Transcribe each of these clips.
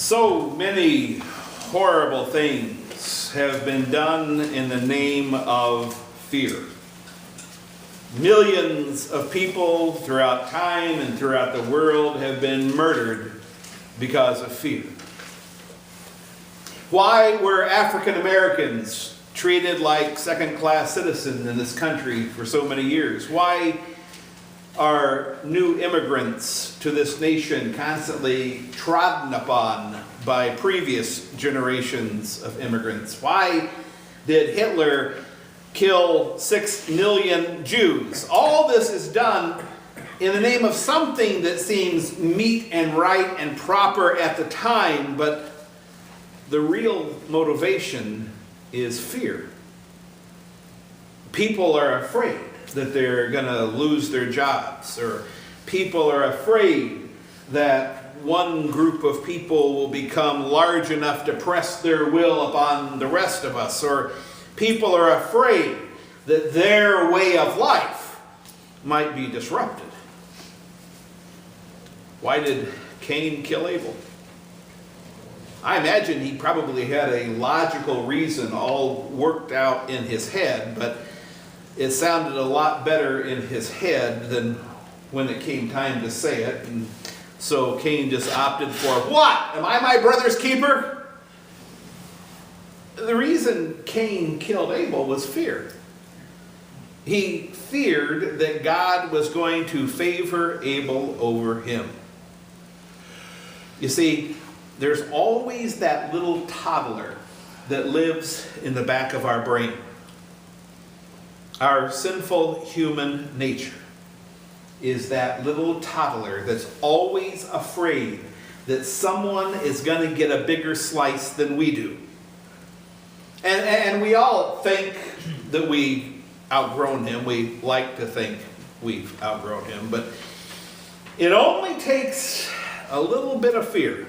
So many horrible things have been done in the name of fear. Millions of people throughout time and throughout the world have been murdered because of fear. Why were African Americans treated like second-class citizens in this country for so many years? Why are new immigrants to this nation constantly trodden upon by previous generations of immigrants? Why did Hitler kill 6 million Jews? All this is done in the name of something that seems meet and right and proper at the time, but the real motivation is fear. People are afraid that they're going to lose their jobs, or people are afraid that one group of people will become large enough to press their will upon the rest of us, or people are afraid that their way of life might be disrupted. Why did Cain kill Abel? I imagine he probably had a logical reason all worked out in his head, but it sounded a lot better in his head than when it came time to say it. And so Cain just opted for, what? Am I my brother's keeper? The reason Cain killed Abel was fear. He feared that God was going to favor Abel over him. You see, there's always that little toddler that lives in the back of our brain. Our sinful human nature is that little toddler that's always afraid that someone is going to get a bigger slice than we do. And we all think that we've outgrown him. We like to think we've outgrown him. But it only takes a little bit of fear.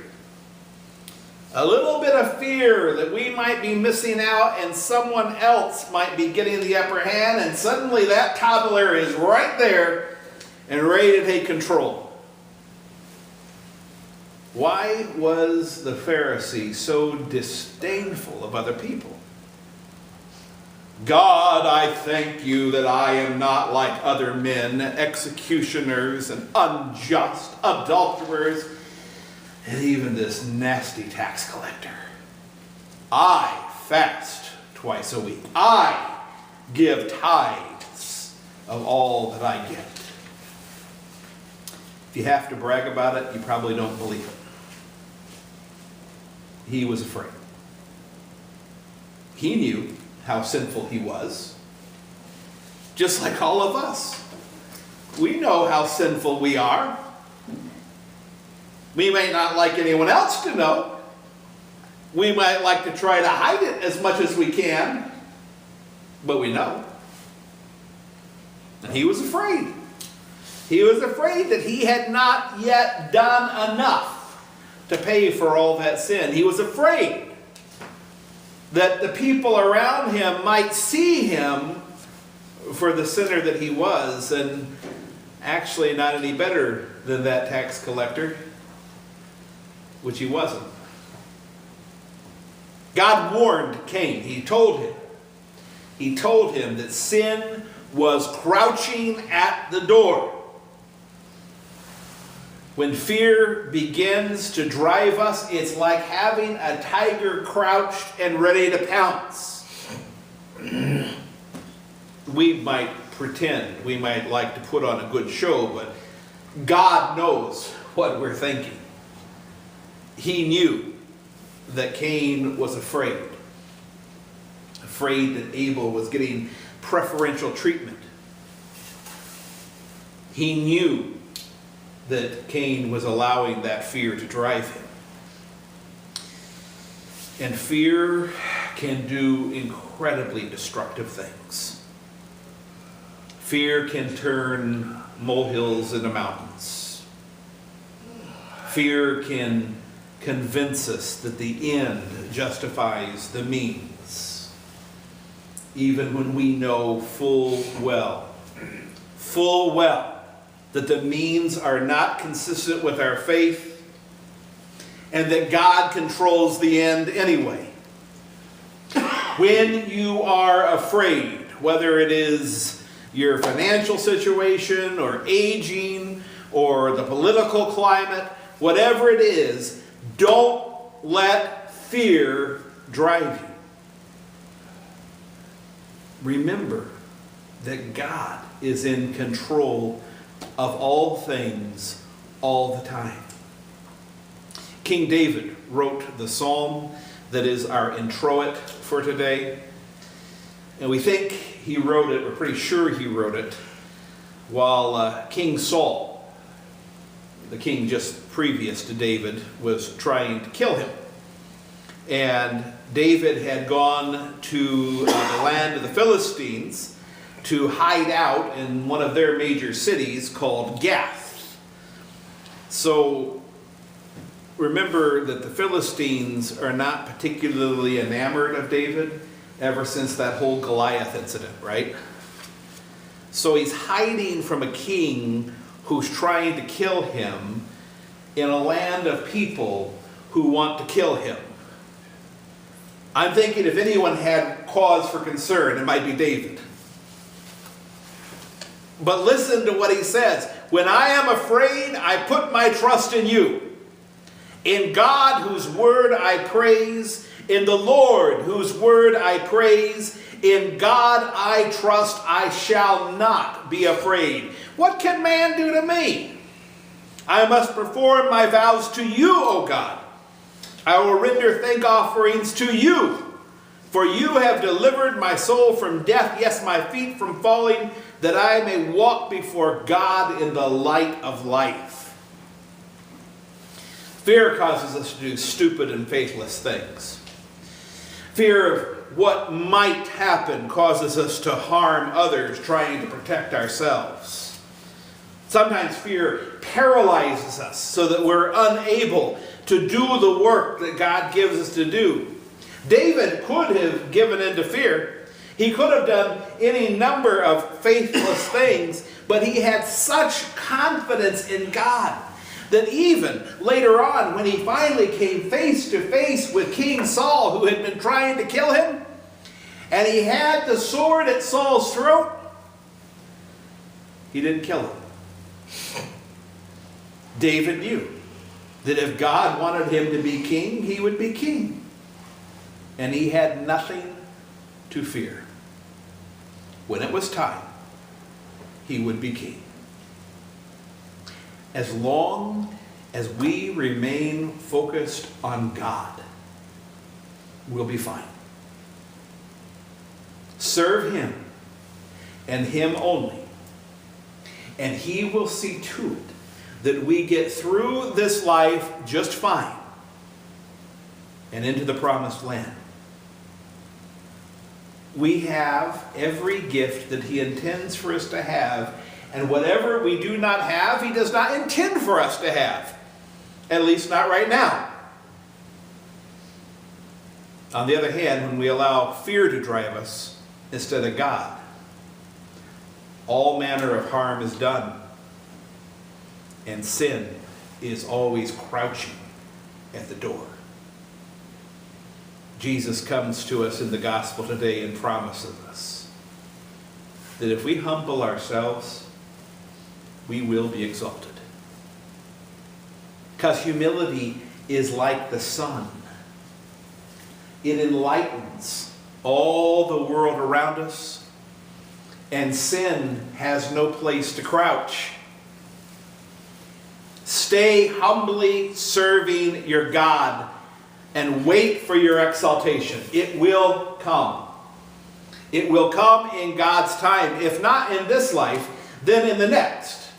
A little bit of fear that we might be missing out and someone else might be getting the upper hand, and suddenly that toddler is right there and ready to take control. Why was the Pharisee so disdainful of other people? God, I thank you that I am not like other men, executioners and unjust, adulterers, and even this nasty tax collector. I fast twice a week. I give tithes of all that I get. If you have to brag about it, you probably don't believe it. He was afraid. He knew how sinful he was, just like all of us. We know how sinful we are. We may not like anyone else to know. We might like to try to hide it as much as we can, but we know. And he was afraid. He was afraid that he had not yet done enough to pay for all that sin. He was afraid that the people around him might see him for the sinner that he was, and actually not any better than that tax collector, which he wasn't. God warned Cain. He told him that sin was crouching at the door. When fear begins to drive us, it's like having a tiger crouched and ready to pounce. We might pretend, we might like to put on a good show, but God knows what we're thinking. He knew that Cain was afraid that Abel was getting preferential treatment. He knew that Cain was allowing that fear to drive him. And fear can do incredibly destructive things. Fear can turn molehills into mountains. Fear can convince us that the end justifies the means, even when we know full well that the means are not consistent with our faith and that God controls the end anyway. When you are afraid, whether it is your financial situation or aging or the political climate, whatever it is, don't let fear drive you. Remember that God is in control of all things all the time. King David wrote the psalm that is our introit for today. And we think he wrote it, we're pretty sure he wrote it, while King Saul, the king just previous to David, was trying to kill him. And David had gone to the land of the Philistines to hide out in one of their major cities called Gath. So remember that the Philistines are not particularly enamored of David ever since that whole Goliath incident, right? So he's hiding from a king who's trying to kill him in a land of people who want to kill him. I'm thinking if anyone had cause for concern, it might be David. But listen to what he says. When I am afraid, I put my trust in you. In God, whose word I praise. In the Lord, whose word I praise. In God I trust, I shall not be afraid. What can man do to me? I must perform my vows to you, O God. I will render thank offerings to you. For you have delivered my soul from death, yes, my feet from falling, that I may walk before God in the light of life. Fear causes us to do stupid and faithless things. Fear of what might happen causes us to harm others trying to protect ourselves. Sometimes fear paralyzes us so that we're unable to do the work that God gives us to do. David could have given in to fear. He could have done any number of faithless things, but he had such confidence in God that even later on, when he finally came face to face with King Saul, who had been trying to kill him, and he had the sword at Saul's throat, he didn't kill him. David knew that if God wanted him to be king, he would be king. And he had nothing to fear. When it was time, he would be king. As long as we remain focused on God, we'll be fine. Serve him and him only, and he will see to it that we get through this life just fine and into the promised land. We have every gift that he intends for us to have, and whatever we do not have, he does not intend for us to have. At least not right now. On the other hand, when we allow fear to drive us instead of God, all manner of harm is done, and sin is always crouching at the door. Jesus comes to us in the gospel today and promises us that if we humble ourselves, we will be exalted. Because humility is like the sun. It enlightens all the world around us, and sin has no place to crouch. Stay humbly serving your God and wait for your exaltation. It will come. It will come in God's time. If not in this life, then in the next.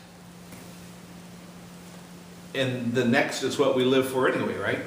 And the next is what we live for anyway, right?